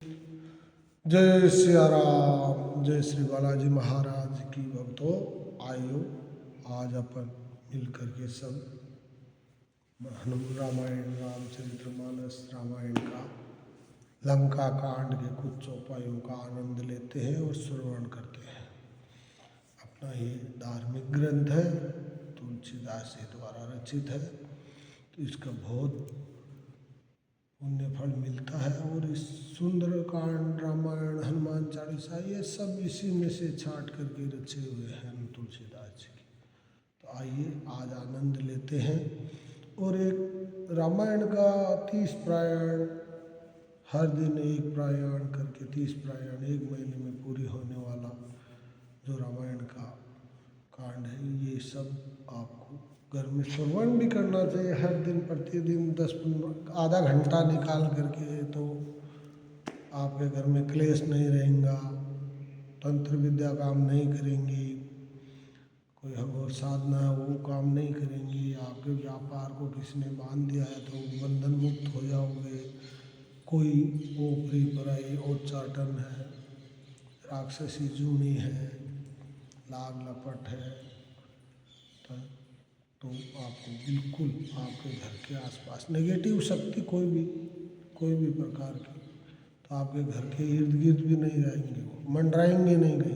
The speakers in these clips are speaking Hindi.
जय सिया राम, जय श्री बालाजी महाराज की भक्तों। आइयो आज अपन मिल करके सब रामायण, रामचरितमानस रामायण का लंका कांड के कुछ चौपाइयों का आनंद लेते हैं और श्रवण करते हैं। अपना ये धार्मिक ग्रंथ है, तुलसीदास जी द्वारा रचित है, तो इसका बहुत पुण्य फल मिलता है। और इस सुंदर कांड, रामायण, हनुमान चालीसा, ये सब इसी में से छाट करके रचे हुए हैं तुलसीदास जी की। तो आइए आज आनंद लेते हैं। और एक रामायण का 30 पारायण, हर दिन एक पारायण करके 30 पारायण एक महीने में पूरी होने वाला जो रामायण का कांड है, ये सब आपको घर में श्रवण भी करना चाहिए। हर दिन प्रतिदिन 10 आधा घंटा निकाल करके, तो आपके घर में क्लेश नहीं रहेगा, तंत्र विद्या काम नहीं करेंगी, कोई और साधना है वो काम नहीं करेंगी, आपके व्यापार को किसी ने बांध दिया है तो बंधन मुक्त हो जाओगे। कोई ओपरी पराई उच्चाटन है, राक्षसी जूनी है, लाग लपट है, तो आपको बिल्कुल आपके घर के आसपास नेगेटिव शक्ति कोई भी प्रकार की, तो आपके घर के इर्द गिर्द भी नहीं रहेंगे, वो मंडराएंगे नहीं कहीं,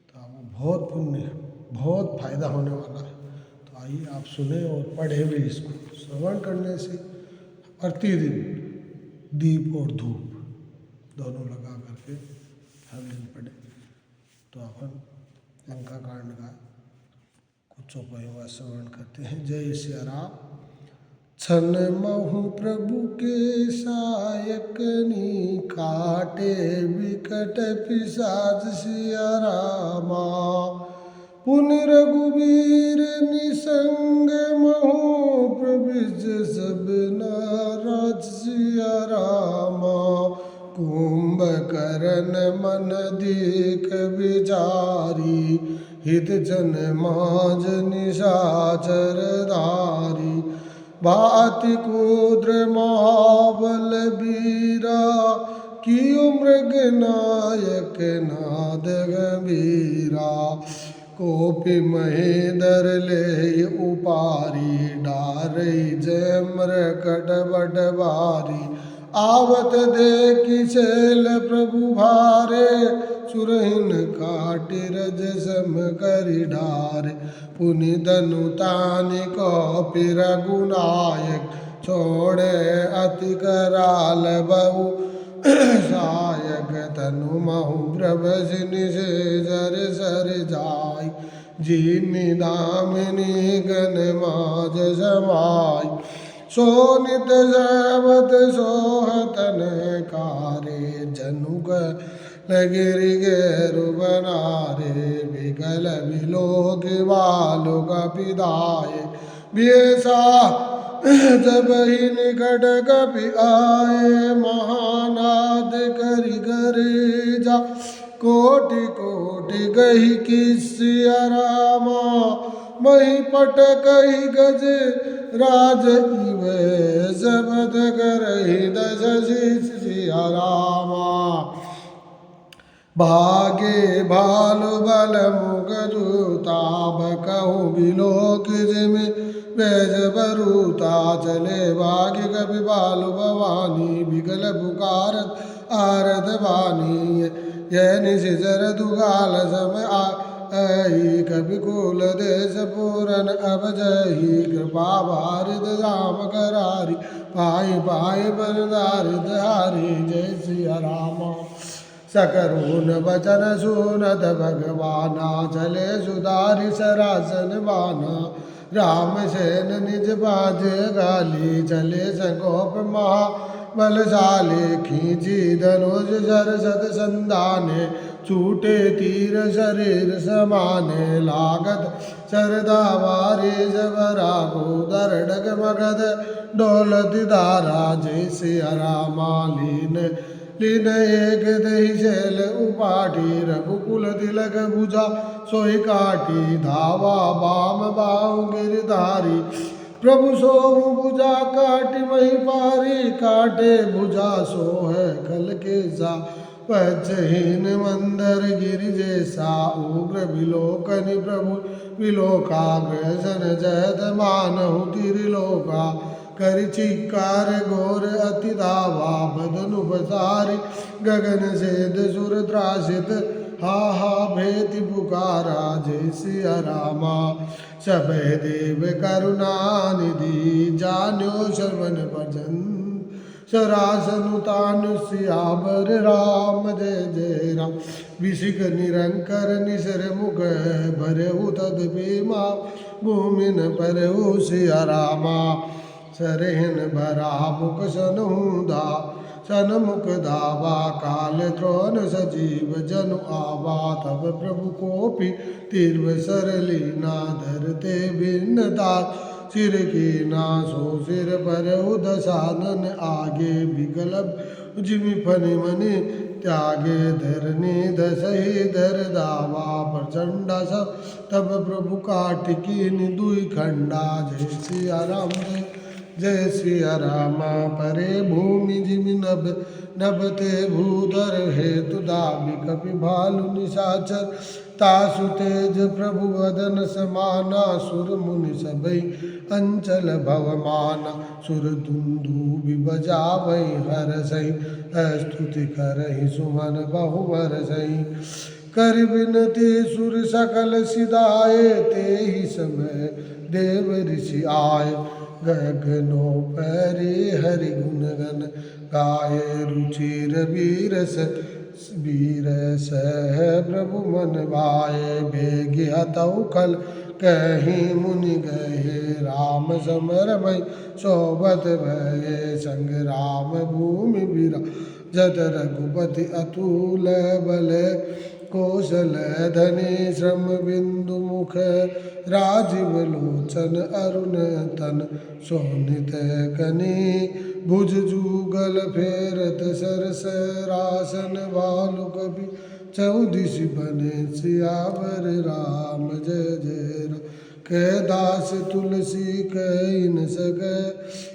तो आपको बहुत पुण्य, बहुत फायदा होने वाला है। तो आइए आप सुने और पढ़े भी इसको। श्रवण करने से प्रतिदिन दीप और धूप दोनों लगा करके हर दिन पढ़े, तो अपन लंका कांड का चौपाइयों का श्रवण करते हैं। जय सिया राम। छन महु प्रभु के सायकनी, काटे विकट पिशाच सिया रामा। पुनि रघुवीर निसंग महु, प्रविज सब नाराज सिया रामा। कुंभकर्ण मन देख विचारी, हित जन माज निशाचर धारी। भाति कुद्र महाबल बीरा, कियो मृग नायक नाद गंभीरा। कोपि महेंद्र ले उपारी, डारई जय मृकट बट भारी। आवत देखि शैल प्रभु भारे, सुरहिन काटि रज सम करि ढारे। पुनि धनु तानि कौपि रघुनायक, छोड़े अति कराल बहु सायक। तनु महु प्रभस निशेषर सर जाय, जिमि दामिनी गण माज समाय। सोनित जयवत सोहतन कारे, जनुक गिरि गेरु बनारे। विकल विलोक बालु कपिदाये, बियसा जब ही निकट कपि आए। महानाद करि गरेजा, कोटि कोटि गही किसिया रामा। मही पटकहि गज राज इवे, शबद करहि दश सिया रामा। भागे भालु बल मुख जूता, बकहु बिलोक जिमि बैज बरूता। चले भाग्य कपि बालु भवानी, बिकल पुकारत आरत बानी। यह निशिचर दुगाल सम आई, कपि कुल देश पूरन अब जही। कृपा बारिद राम करारी, पाई पाई बरदारिद हारी। जय सिया राम। सकरुन बचन सुनत भगवाना, चले सुधारि सरासन बाना। राम सेन निज बाजे गाली, चले संकोप महा बलशाली। खींची धनुष सरसत संधाने, छूटे तीर शरीर समाने। लागत शरदा वारी जबरा को, दर डगमगद डोलत धारा। जय सिया रामा। लीन एक दही शैल उपाटी, रघुकुल तिलक भुजा सोई काटी। धावा बाम बाहु गिरधारी, प्रभु सो भुजा काटि वही पारी, काटे भुजा सो है खल के सा। पचहीन मंदर गिर जैसा, उग्र विलोकनि प्रभु विलोकाग्र। सन जयत मानहु त्रिलोका, कर चिक्कार घोर अति धावा। बदनु बसारि गगन सेद सुर त्रासित, हा हा भेति पुकारा जय सिया रामा। सबे देव करुणा निधि, जान्यो श्रवण भजन सरासनु तानु सियावर राम जय जय राम। विशिख निरंकर निसर मुख, भरहु तद भीमा भूमिन परहु सिया रामा। सरहिन भरा मुख सनहुदा, सनमुख धावा। काल त्रोण सजीव जनु आवा, तब प्रभु कोपि तीर्व सरलीना। धरते भिन्नता सिर की ना, सो सिर पर दशानन आगे। विकल्प जिमि फनि मनि त्यागे, धरनी दसहि धर दावा। प्रचंड सब तब प्रभु कार्तिकी दुई खंडा। जय सिया राम जय सिया रामा। परे भूमि जिमि नभ नभते भूधर, हेतु दाबि कपि भालु निशाचर। तासु तेज प्रभु वदन समाना, सुर मुनि सबई अंचल भवमाना। सुर दुंदुभि बजावै हरसई, स्तुति करहि सुमन बहु बरसई। कर विनति सुर सकल सिधाए, तेहि समय देव ऋषि आए। गगनो पैरे हरि गुण गन गाये, रुचिर बीरस बीरस प्रभु मन भाए। भेगी हतौ खल कहीं मुनि गए, राम समरमय सोबत भये। संग राम भूमि बिराजत, रघुपति अतुल बल। कौशल धनि श्रम बिंदु मुख, राजीव लोचन अरुण तन। शोणित कनि भुज जुगल फेरत, सरस रासन भालु कपि चौदिस बने। सियावर राम जय जय राम। कै दास तुलसी कै सग,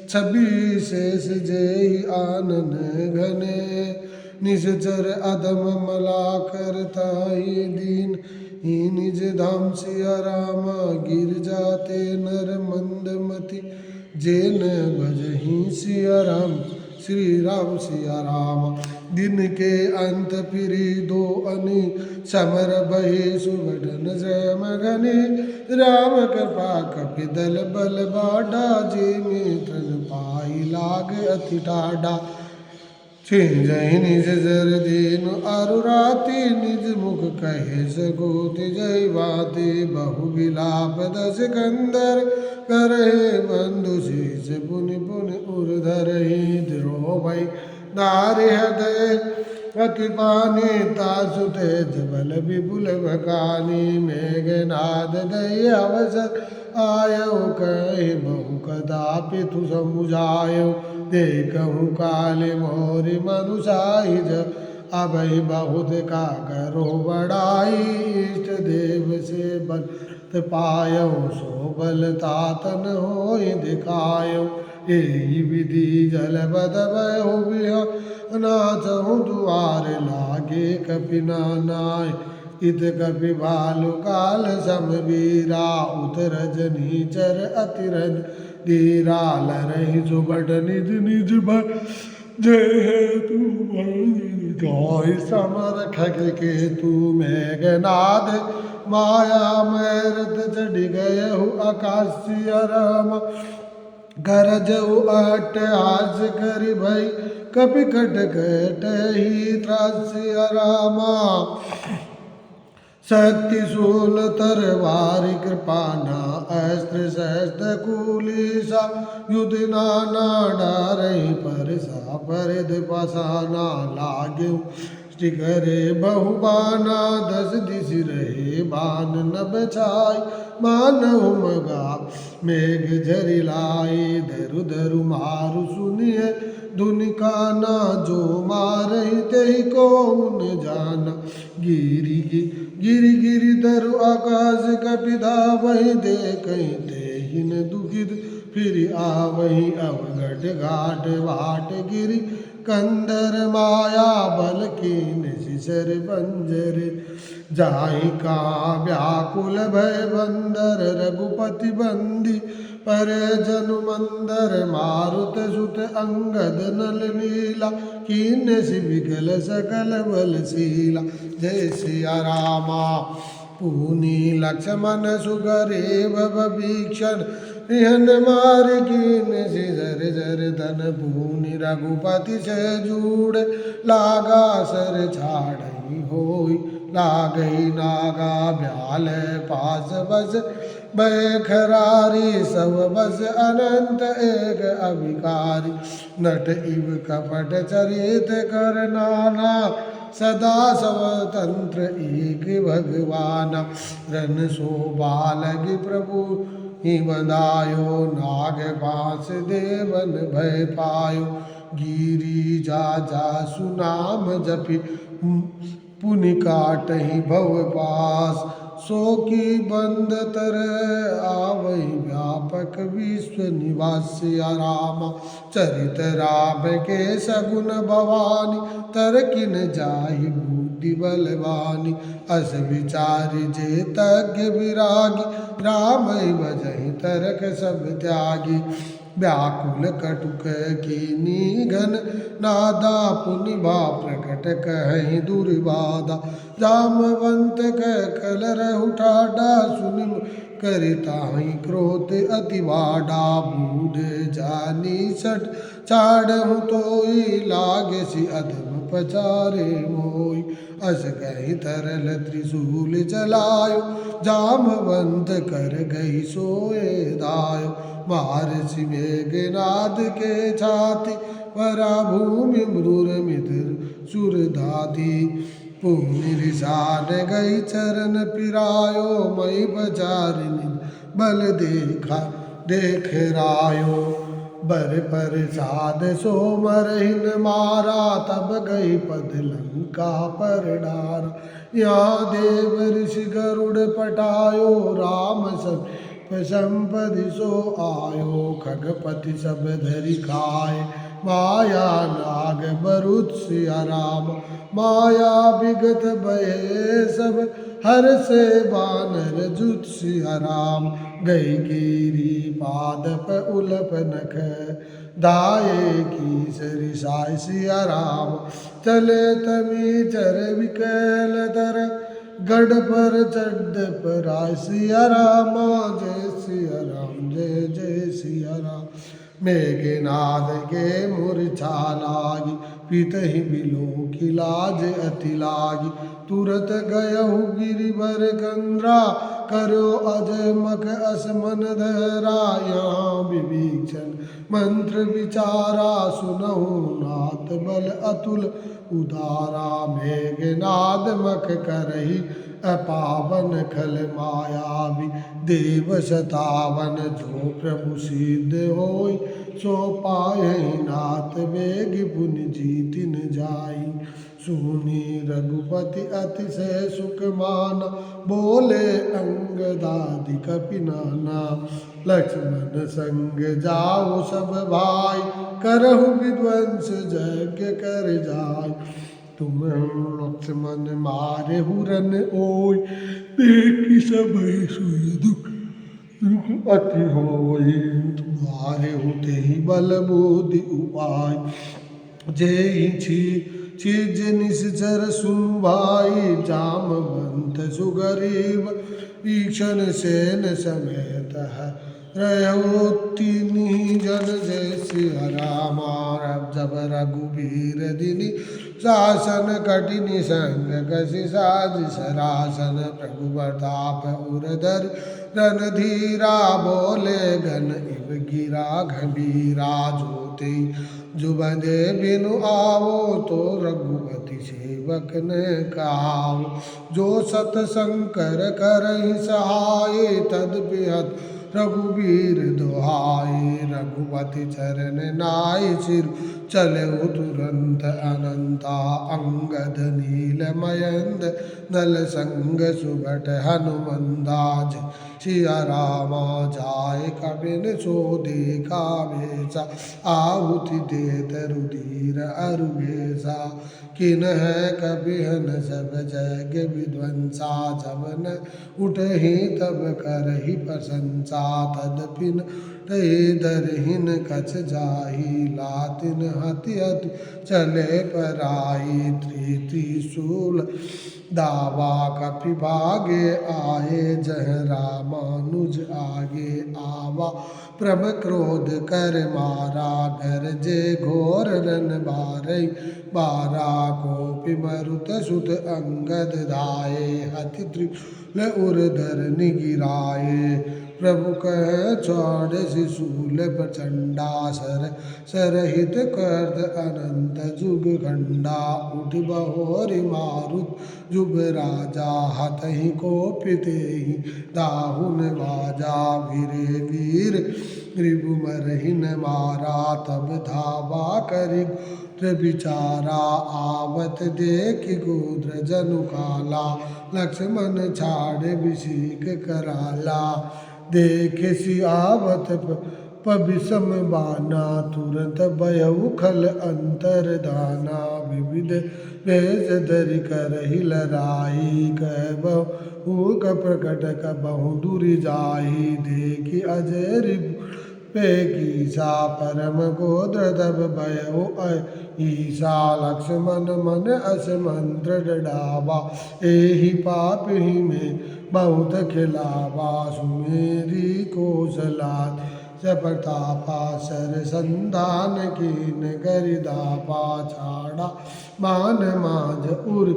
छवि शेष जेहि आनन घने। निश्चर अधम मला करताहि दीन, ही निज धाम सिया रामा। गिर जाते नर मंद मति, जेन भजहि सिया राम। श्री राम सिया राम। दिन के अंत फिरी दो अनि, समर बहे सुबढ़न श्रम घने। राम कृपा कपिदल बल बाढ़ा, जे मित्रन पाई लाग अति ठाढ़ा। छिंजहि निज जर दीन अरु राति, निज मुख कहे सकोति जय बाति। बहु विलाप दस कंदर, करहे बंधु शीस पुनि पुनि उर धरहि। द्रोह भई नारि हृदय अति पानी, तासु तेज बल विपुल भकानी। मेघनाद दई अवसर आयौ, कहि बहु कदापि तु समुझायौ। देखहु काले मोरि मनुषाइज, अभय बहुत का करो बड़ाई। इष्ट देव से बल पायौ, सो बल तातन होय दिखायौ। एहि विधि जल बद भयउ बिहा, नाचहु दुआर लागे कपि नाय। इत कपि भालु काल सम वीरा, उतरज नीचर अतिरज धीरा। लरहि सुबढ़ निज निज भय, जय हेतु जय समर खग केतु। मेघनाद माया मैरत, चढ़ि गयहु आकाश सिया रामा। गरजहु अट्टहास करि भई, कपि खटखटहि त्रास सिया रामा। शक्ति शूल तरवारी कृपाना, अस्त्र शस्त्र कुलीसा। युध नाना डारहि परसा, परिध पाषाणा लाग्यौ। करे बहुबाना, दस दिश रहे बान नभ छाई। मानहु मगा मेघ झरि लाई, धरु धरु मारु सुनिए धुनि काना। जो मारहि तेहि कोउ न जाना, गिरि गिरि गिरि धरु आकाश कपि धावहि। देखहि तेहि न दुखित फिर आवही अवगढ़ घाट बाट गिरी कंदर माया बल कीन शिशर बंजर जाहि का व्याकुल भय बंदर रघुपति बंदी पर जनु मंदर मारुत सुत अंगद नल नीला कीन विकल सकल बलशीला। जय सिया रामा पूनी लक्ष्मण सुग्रीव विभीषण रिहन मार कीन सिर जर धन पूनि रघुपति से जूड़ लागा सर छाड़ई होई लागई नागा ब्याल पास बस बैखरारी सब बस अनंत एक अभिकारी नट इव कपट चरित कर नाना सदा स्वतंत्र एक भगवान रन सो बालग प्रभु हिमदायो नाग पास देवन भय पायो गिरी जा जा सुनाम जपि पुनि काटहि भव पास सो की बंद तर आवै व्यापक विश्व निवासिया राम चरित राम के सगुन भवानी तर किन जाहि बुद्धि बलवानी अस विचार जे तज्ञ विरागी राम भजहि तरक सब त्यागी व्याकुल कटुक कीनी घन नादा पुनि भा प्रकट कहि दुर्वादा जामवंत कल रहु ठाडा सुनि करिताहि क्रोध अति वाडा बूढ़ जानी सठ छाड़हु तोई लागसी अधम पचारे मोई अस गई तरल त्रिशूल चलायो जामवंत कर गई सोए दायो महर्षि मेघनाद के छाति वरा भूमि मृर मित्र सुरधाति पुनि रिसान गई चरण पिरायो मई बजारिनी बल देखा देख रायो बर पर साध सो मरहिन मारा तब गई पद लंका पर डारा यहाँ देव ऋषि गरुड़ पटायो राम सब संपदि सो आयो खगपति सब धरि खाए माया नाग बरुत सिया राम माया विगत भये सब हर से बानर जुत सिया राम गई गिरी पादप उलप नख दाये की सरिसाय सिया राम चले तमी चर विकल दर गढ़ पर चढ़ पर सिया राम जय सिया राम जय जय सिया राम मेघनाद के मूर्छा लागी पितहि बिलो की लाज अति लागी तुरत गयहु गिरिवर कंद्रा करो अजय मख असमन धरा यहाँ विभीषण मंत्र विचारा सुनहु नाथ बल अतुल उदारा मेघनाद मख करही अपावन खल मायावी देव सतावन जो प्रभु सिद्ध होय सो पाए नाथ वेग पुनि जीतिन जाई सुनी रघुपति अतिशय सुख माना बोले अंगदादि कपिनाना लक्ष्मण संग जाओ सब भाई करहु विध्वंस यज्ञ कर जाय तुम लक्ष्मण मारे हुरन ओय देखि सब सुई दुख दुख अति होय तुम्हारे होते ही बल बुद्धि उपाय जे चीज निश्चर सुन भाई जामवंत सुग्रीव ईक्षण सेन समेत रहो तीनी जन जय सिया रामा जब रघुबीर दिनी शासन कठिनी संग कसी साज सरासन प्रभु प्रताप उरधर रणधीरा बोले घन इव गिरा गंभीरा जोते जुबदे बिनु आवो तो रघुपति सेवक ने कहाओ जो सतशंकर करहि सहाय तद बिहत रघुबीर दोहाई रघुपति चरण नाय सिर चले तुरंत अनंता अंगद नीलमयंद नल संग सुबट हनुमंदाज सिया रामा जाय कबिन सो देखा वेसा आहुति देत रुधिर अरुगेसा किन है कबिहन सब जग विध्वंसा जब न उठहि तब करहि प्रशंसा तदपिन दरहिन कछ जाही लातिन हति अति चले पराई त्रिशूल दावा कपि भागे आए जह रामानुज आगे आवा प्रभ क्रोध कर मारा गरजे घोर रन बारई बारा कोपि मरुत सुत अंगद धाये हति त्रिशूल उर्धर निगिराए प्रभु कह चौड़ शिशूल प्रचंडा सरहित कर्द अनंत जुग खंडा उठ बहोरि मारुत जुग राजा हतहि कोपितेहि दाहुन बाजा वीरे वीर रिभु मरहिन मारा तब धावा करि विचारा आवत देख गोद्र जनु काला लक्ष्मण छाड़ विषीक कराला देख सियावत पबिसम बाना तुरंत भयउ खल अंतर दाना विविध वेश धरि करहि लराई कहबहु प्रकट कबहु दूरि जाहि देखि अजय रिपु पेगीसा परम गोद्र तब भयउ ईसा लक्ष्मण मन अस मंत्र डढ़ावा एहि पाप ही में बहुत खिलावा सुमेरी कौशला प्रतापा सर संधान कीन गरिदापा छाड़ा मान माज उर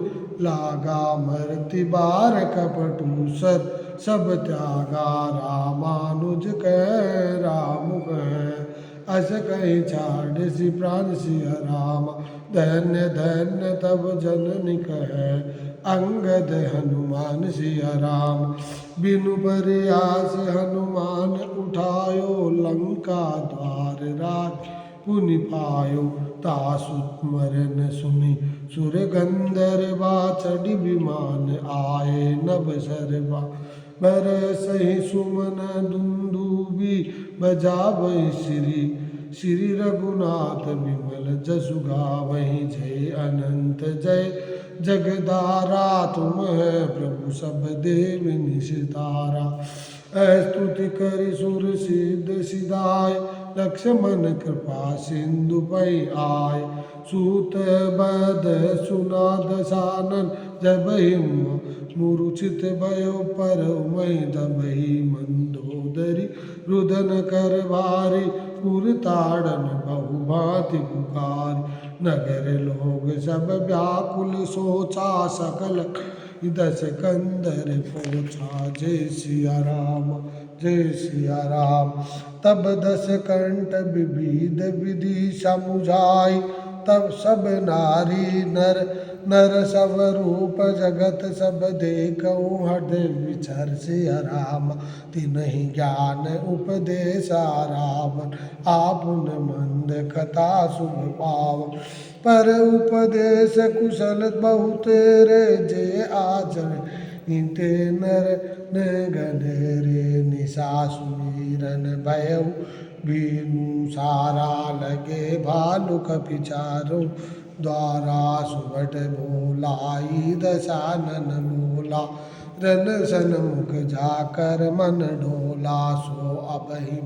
लागा मरति बार कपटू सब त्यागा रामानुज कह राम कह अस कहीं छाड़ सी प्राण सिया राम धन्य धन्य तब जननि कह अंगद हनुमान सिया राम बिनु प्रयास हनुमान उठायो लंका द्वार राज पुनि पायो तासु मरन सुनि सुर गंधर्वा चढ़ि विमान आए नभ सरवा बरसहि सुमन दुंदुबी बजावै श्री रघुनाथ विमल जसु गावहि जय अनंत जय जगदारा तुम है प्रभु सब देव निशितारा स्तुति करि सुर सिद्ध सिधाय लक्ष्मण कृपा सिंधु पै आय सूत बद सुनाद सानन जबहि मूर्छित भयो परमहि दबहि मंदोदरी रुदन कर भारी पुर ताड़न बहु भांति पुकार नगर लोग सब व्याकुल सोचा सकल दस कंदर पोछा जय सिया राम जय सिया राम तब दस कंठ विविध विधि समुझाई तब सब नारी नर सब रूप जगत सब देखऊँ हृदय विचर सिया राम तिन्हि ज्ञान उपदेशा रावण आपुन मंद कथा शुभ पावन पर उपदेश कुशल बहु तेरे जे आचरण ते नर गणरे निशा सुमीरन भयउ बीनु सारा लगे भालु कपिचारो द्वारा सुबट बोलाई दशानन बोला रन सन्मुख जाकर मन डोला सो अबहि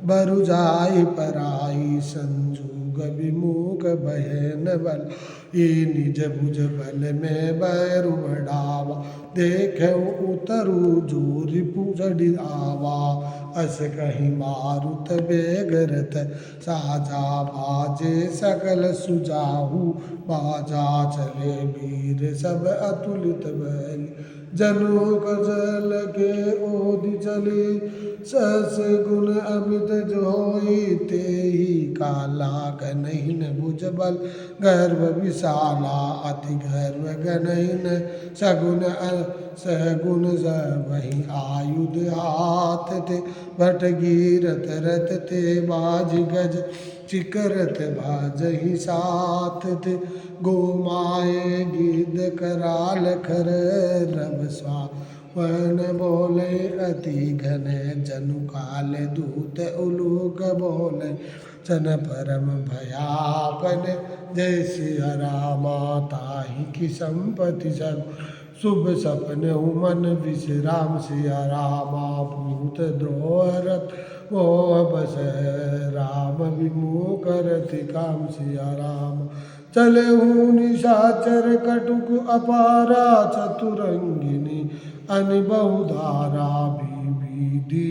बरु जाई पराई संजूग विमुख बहन बल ये निज भुज बल में बैरु बढ़ावा देखे उतरु जोरि पुजड़ि आवा अस कहीं मारुत बेगरत साजा बाजे सकल सुजाहू बाजा चले वीर सब अतुलित बैल जनु कजल के ओधि चले सस गुण अमित जोई ते ही काला गनहिन भुज बल गर्भ विशाला अति गर्भ गनहिन सगुन सगुण वही आयुध हाथ थे भट गिरत रथ ते बाज गज चिकरत बाजहि साथ थे गोमाए गिद कराल खर रब स्वावन बोले अति घन जनु काल दूत उलूक बोले सन परम भयापन जय सिया रामा ताहि की संपत्ति सब शुभ सपन उमन विश्राम सिया रामा भूत द्रोहरत मोह बस राम विमुख करति काम सिया राम चले निशाचर कटुक अपारा चतुरंगिनी अन बहुधारा विधि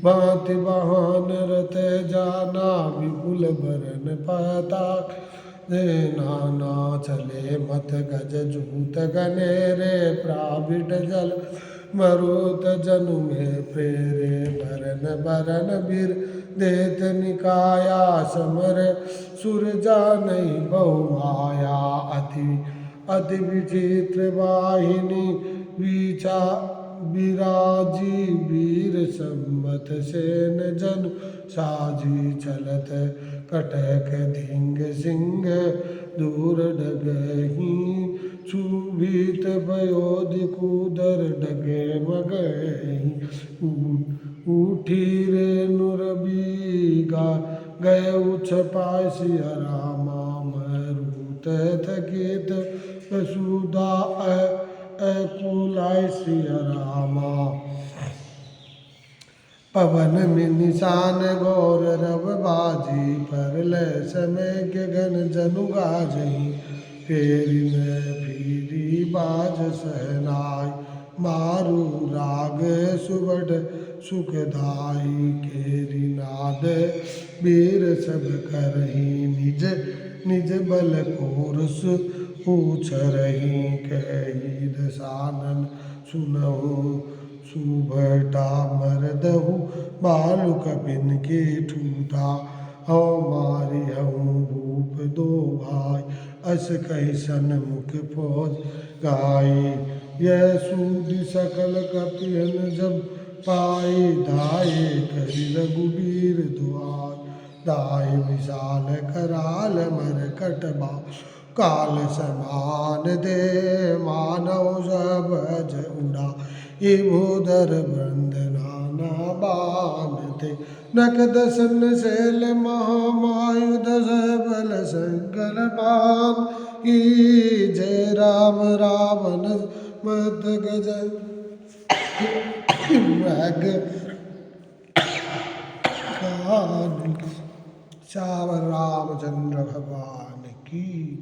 भांति वाहन रथ जाना विपुल बरन पताक नाना चले मत गज जूत गनेरे प्राविट जल मरुत जनु में प्रेरे बरन बरन बीर देत निकाया समर सुर जानई बहुमाया अति विचित्र वाहिनी विचा विराजी वीर सम्मत सेन जनु साजी चलत कटक धिंग सिंह दूर डगही सुभीत पयोधि कूदर डगे मगही उठी रे नुरबीगा गए उछ पाय सिया रामा मरुत थकित वसुधा अकुलाय सिया रामा पवन में निशान गौर रव बाजी पर ले समय के घन जनु गाजही फेरी में फिरी बाज सहनाई मारू राग सुबड सुखदाई केरी नाद वीर सब करही निज निज बल कोरस पूछ रही कही दसानन सुनहु सुभटा मरदहु बालु कपिन के ठूठा हमारी हूँ भूप दो भाई अस कही सन्मुख फौज गाई यह सूद सकल कपियन जब पाई दाए करी रघुबीर दुआई दाय विशाल कराल मर कटबा काल समान दे मानव सब उड़ा इभोदर बंद नाना बान थे नक दसन शैल महामायुध बल संकर बान की जय राम रावण मत गज मग श्याम रामचंद्र भगवान की